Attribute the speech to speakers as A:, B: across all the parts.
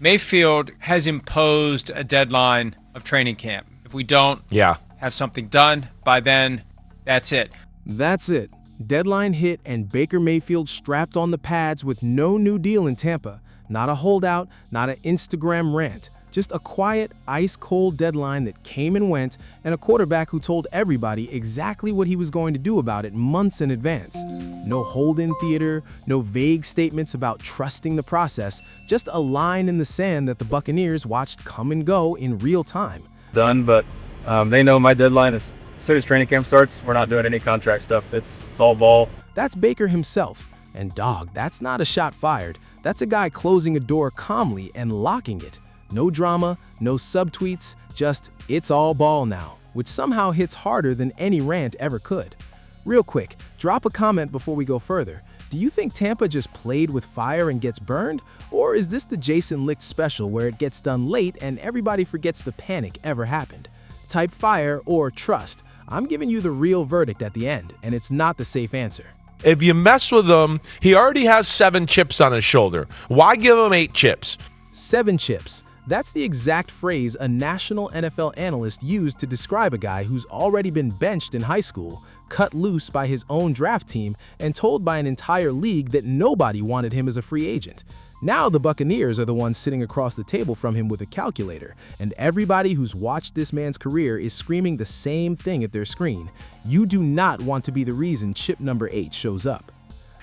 A: Mayfield has imposed a deadline of training camp. If we don't have something done by then, that's it.
B: That's it. Deadline hit and Baker Mayfield strapped on the pads with no new deal in Tampa. Not a holdout, not an Instagram rant. Just a quiet, ice-cold deadline that came and went, and a quarterback who told everybody exactly what he was going to do about it months in advance. No hold-in theater, no vague statements about trusting the process, just a line in the sand that the Buccaneers watched come and go in real time.
C: Done, but they know my deadline is as soon as training camp starts, we're not doing any contract stuff. It's all ball.
B: That's Baker himself. And dog, that's not a shot fired. That's a guy closing a door calmly and locking it. No drama, no subtweets, just it's all ball now, which somehow hits harder than any rant ever could. Real quick, drop a comment before we go further. Do you think Tampa just played with fire and gets burned? Or is this the Jason Licht special where it gets done late and everybody forgets the panic ever happened? Type fire or trust. I'm giving you the real verdict at the end, and it's not the safe answer.
D: If you mess with him, he already has 7 chips on his shoulder. Why give him 8 chips?
B: 7 chips. That's the exact phrase a national NFL analyst used to describe a guy who's already been benched in high school, cut loose by his own draft team, and told by an entire league that nobody wanted him as a free agent. Now the Buccaneers are the ones sitting across the table from him with a calculator, and everybody who's watched this man's career is screaming the same thing at their screen. You do not want to be the reason chip number 8 shows up.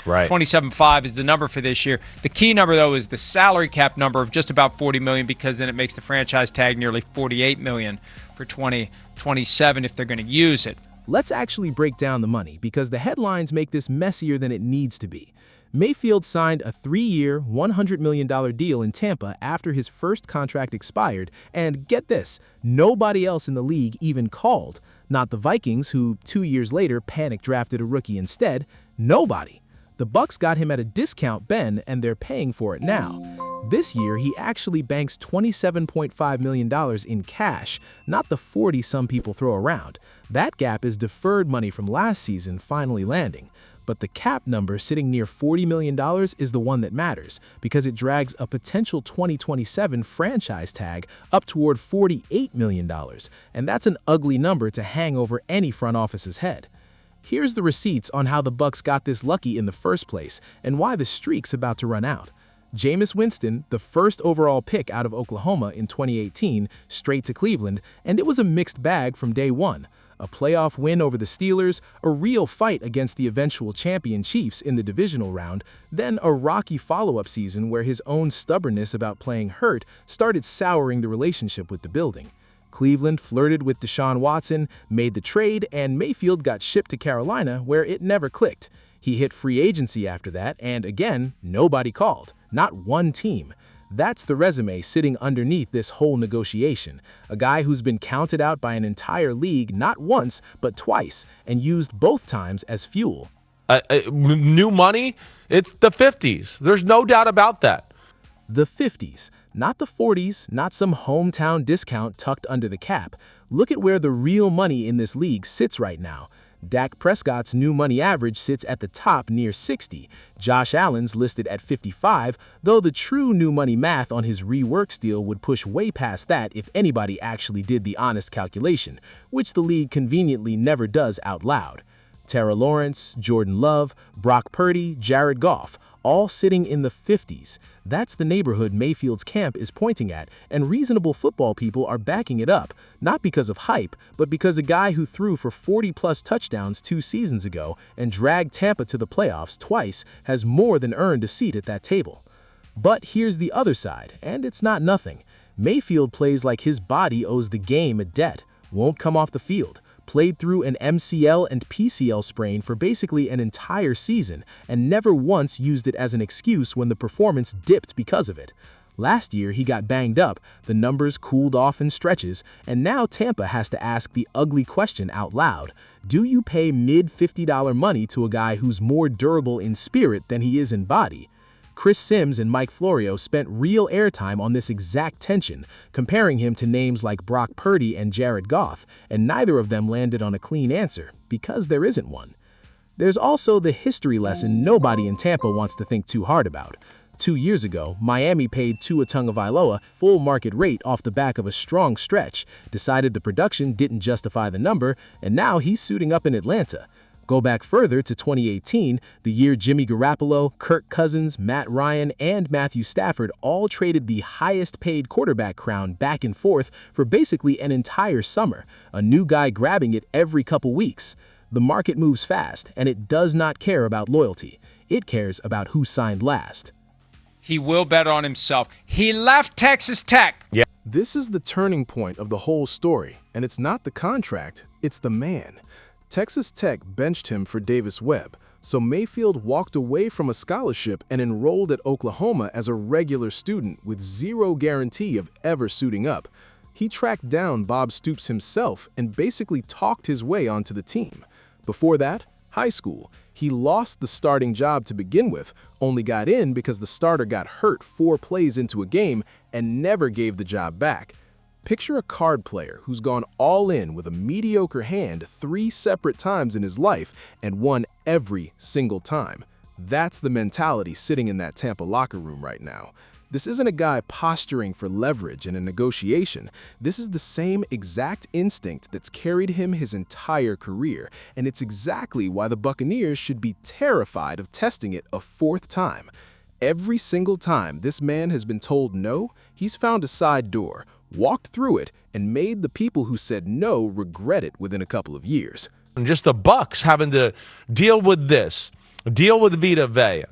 D: Right.
A: 27.5 is the number for this year. The key number, though, is the salary cap number of just about $40 million, because then it makes the franchise tag nearly $48 million for 2027 if they're going to use it.
B: Let's actually break down the money, because the headlines make this messier than it needs to be. Mayfield signed a 3-year, $100 million deal in Tampa after his first contract expired, and get this, nobody else in the league even called. Not the Vikings, who 2 years later panic drafted a rookie instead. Nobody. The Bucs got him at a discount then, and they're paying for it now. This year, he actually banks $27.5 million in cash, not the 40 some people throw around. That gap is deferred money from last season finally landing. But the cap number sitting near $40 million is the one that matters, because it drags a potential 2027 franchise tag up toward $48 million, and that's an ugly number to hang over any front office's head. Here's the receipts on how the Bucs got this lucky in the first place and why the streak's about to run out. Jameis Winston, the first overall pick out of Oklahoma in 2018, straight to Cleveland, and it was a mixed bag from day one. A playoff win over the Steelers, a real fight against the eventual champion Chiefs in the divisional round, then a rocky follow-up season where his own stubbornness about playing hurt started souring the relationship with the building. Cleveland flirted with Deshaun Watson, made the trade, and Mayfield got shipped to Carolina, where it never clicked. He hit free agency after that, and again, nobody called. Not one team. That's the resume sitting underneath this whole negotiation. A guy who's been counted out by an entire league not once, but twice, and used both times as fuel.
D: New money? It's the 50s. There's no doubt about that.
B: The 50s. Not the 40s, not some hometown discount tucked under the cap. Look at where the real money in this league sits right now. Dak Prescott's new money average sits at the top near 60. Josh Allen's listed at 55, though the true new money math on his reworks deal would push way past that if anybody actually did the honest calculation, which the league conveniently never does out loud. Tara Lawrence, Jordan Love, Brock Purdy, Jared Goff, all sitting in the 50s. That's the neighborhood Mayfield's camp is pointing at, and reasonable football people are backing it up, not because of hype, but because a guy who threw for 40-plus touchdowns 2 seasons ago and dragged Tampa to the playoffs twice has more than earned a seat at that table. But here's the other side, and it's not nothing. Mayfield plays like his body owes the game a debt, won't come off the field, played through an MCL and PCL sprain for basically an entire season, and never once used it as an excuse when the performance dipped because of it. Last year, he got banged up, the numbers cooled off in stretches, and now Tampa has to ask the ugly question out loud. Do you pay mid-$50 money to a guy who's more durable in spirit than he is in body? Chris Sims and Mike Florio spent real airtime on this exact tension, comparing him to names like Brock Purdy and Jared Goff, and neither of them landed on a clean answer, because there isn't one. There's also the history lesson nobody in Tampa wants to think too hard about. 2 years ago, Miami paid Tua Tagovailoa full market rate off the back of a strong stretch, decided the production didn't justify the number, and now he's suiting up in Atlanta. Go back further to 2018, the year Jimmy Garoppolo, Kirk Cousins, Matt Ryan, and Matthew Stafford all traded the highest-paid quarterback crown back and forth for basically an entire summer, a new guy grabbing it every couple weeks. The market moves fast, and it does not care about loyalty. It cares about who signed last.
A: He will bet on himself. He left Texas Tech.
D: Yeah.
B: This is the turning point of the whole story, and it's not the contract, it's the man. Texas Tech benched him for Davis Webb, so Mayfield walked away from a scholarship and enrolled at Oklahoma as a regular student with zero guarantee of ever suiting up. He tracked down Bob Stoops himself and basically talked his way onto the team. Before that, high school. He lost the starting job to begin with, only got in because the starter got hurt 4 plays into a game and never gave the job back. Picture a card player who's gone all in with a mediocre hand 3 separate times in his life and won every single time. That's the mentality sitting in that Tampa locker room right now. This isn't a guy posturing for leverage in a negotiation. This is the same exact instinct that's carried him his entire career, and it's exactly why the Buccaneers should be terrified of testing it a 4th time. Every single time this man has been told no, he's found a side door, walked through it, and made the people who said no regret it within a couple of years.
D: And just the Bucs having to deal with this, deal with Vita Vea.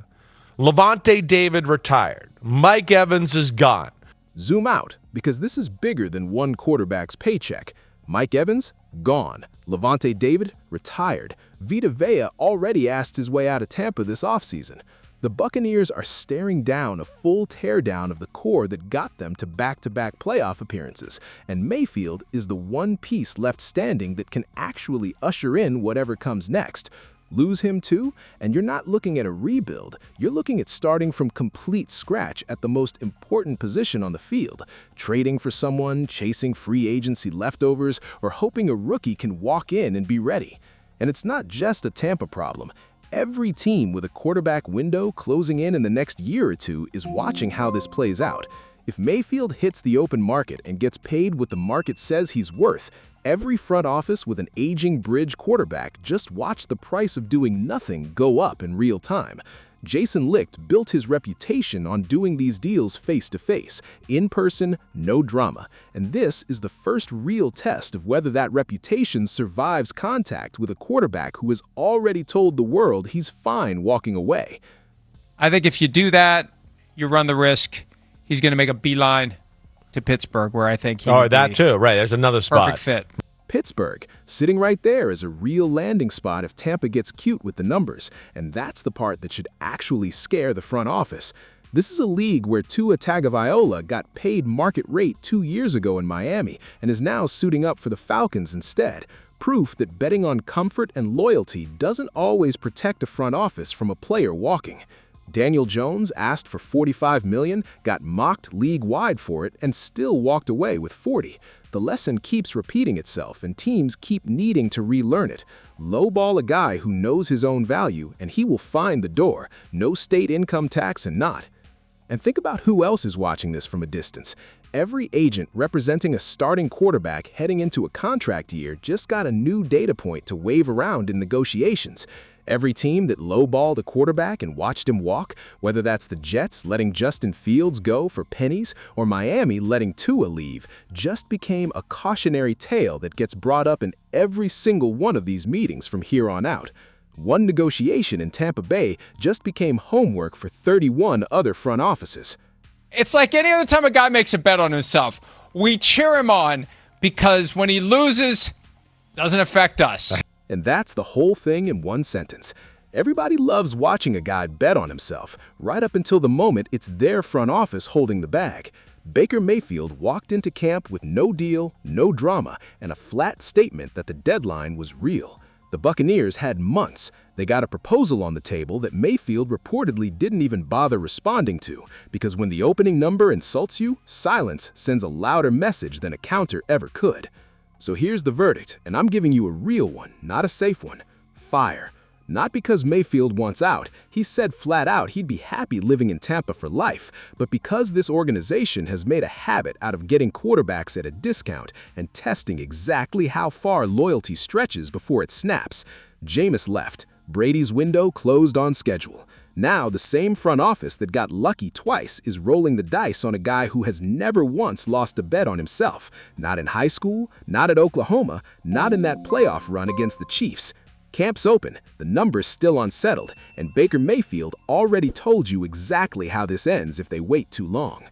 D: Levante David retired. Mike Evans is gone.
B: Zoom out, because this is bigger than one quarterback's paycheck. Mike Evans, gone. Levante David, retired. Vita Vea already asked his way out of Tampa this offseason. The Buccaneers are staring down a full teardown of the core that got them to back-to-back playoff appearances, and Mayfield is the one piece left standing that can actually usher in whatever comes next. Lose him too, and you're not looking at a rebuild, you're looking at starting from complete scratch at the most important position on the field, trading for someone, chasing free agency leftovers, or hoping a rookie can walk in and be ready. And it's not just a Tampa problem. Every team with a quarterback window closing in the next year or two is watching how this plays out. If Mayfield hits the open market and gets paid what the market says he's worth, every front office with an aging bridge quarterback just watched the price of doing nothing go up in real time. Jason Licht built his reputation on doing these deals face-to-face, in person, no drama. And this is the first real test of whether that reputation survives contact with a quarterback who has already told the world he's fine walking away.
A: I think if you do that, you run the risk he's going to make a beeline to Pittsburgh, where I think he would
D: that
A: be
D: too. Right, there's another spot.
A: perfect fit.
B: Pittsburgh, sitting right there is a real landing spot if Tampa gets cute with the numbers, and that's the part that should actually scare the front office. This is a league where Tua Tagovailoa got paid market rate 2 years ago in Miami and is now suiting up for the Falcons instead. Proof that betting on comfort and loyalty doesn't always protect a front office from a player walking. Daniel Jones asked for $45 million, got mocked league-wide for it, and still walked away with $40. The lesson keeps repeating itself, and teams keep needing to relearn it. Lowball a guy who knows his own value, and he will find the door. No state income tax and not. And think about who else is watching this from a distance. Every agent representing a starting quarterback heading into a contract year just got a new data point to wave around in negotiations. Every team that lowballed a quarterback and watched him walk, whether that's the Jets letting Justin Fields go for pennies or Miami letting Tua leave, just became a cautionary tale that gets brought up in every single one of these meetings from here on out. One negotiation in Tampa Bay just became homework for 31 other front offices.
A: It's like any other time a guy makes a bet on himself. We cheer him on because when he loses, it doesn't affect us.
B: And that's the whole thing in one sentence. Everybody loves watching a guy bet on himself, right up until the moment it's their front office holding the bag. Baker Mayfield walked into camp with no deal, no drama, and a flat statement that the deadline was real. The Buccaneers had months. They got a proposal on the table that Mayfield reportedly didn't even bother responding to, because when the opening number insults you, silence sends a louder message than a counter ever could. So here's the verdict, and I'm giving you a real one, not a safe one. Fire. Not because Mayfield wants out, he said flat out he'd be happy living in Tampa for life, but because this organization has made a habit out of getting quarterbacks at a discount and testing exactly how far loyalty stretches before it snaps. Jameis left. Brady's window closed on schedule. Now the same front office that got lucky twice is rolling the dice on a guy who has never once lost a bet on himself. Not in high school, not at Oklahoma, not in that playoff run against the Chiefs. Camp's open, the numbers still unsettled, and Baker Mayfield already told you exactly how this ends if they wait too long.